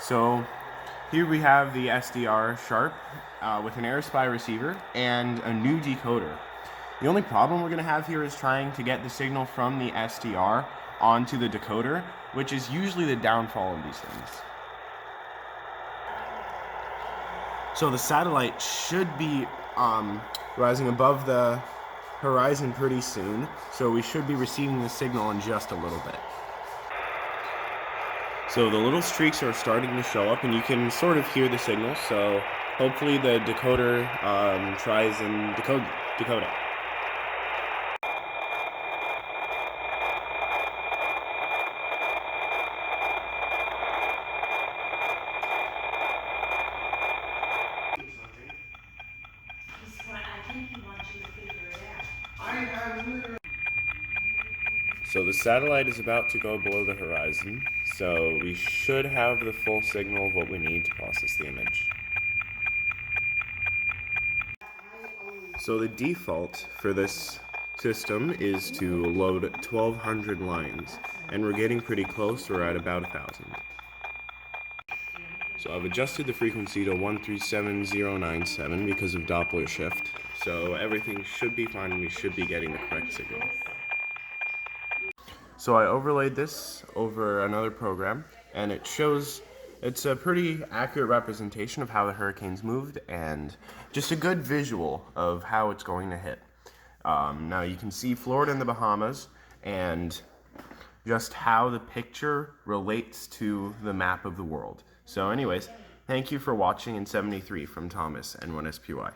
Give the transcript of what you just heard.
So here we have the SDRSharp with an Airspy receiver and a new decoder. The only problem we're going to have here is trying to get the signal from the SDR onto the decoder, which is usually the downfall of these things. So the satellite should be rising above the horizon pretty soon, so we should be receiving the signal in just a little bit. So the little streaks are starting to show up, and you can sort of hear the signal, so hopefully the decoder tries and decode it. So the satellite is about to go below the horizon, so we should have the full signal of what we need to process the image. So the default for this system is to load 1,200 lines, and we're getting pretty close. We're at about 1,000. So I've adjusted the frequency to 137097 because of Doppler shift, so everything should be fine and we should be getting the correct signal. So I overlaid this over another program, and it's a pretty accurate representation of how the hurricane's moved and just a good visual of how it's going to hit. Now you can see Florida and the Bahamas and just how the picture relates to the map of the world. So anyways, thank you for watching in 73 from Thomas, N1SPY.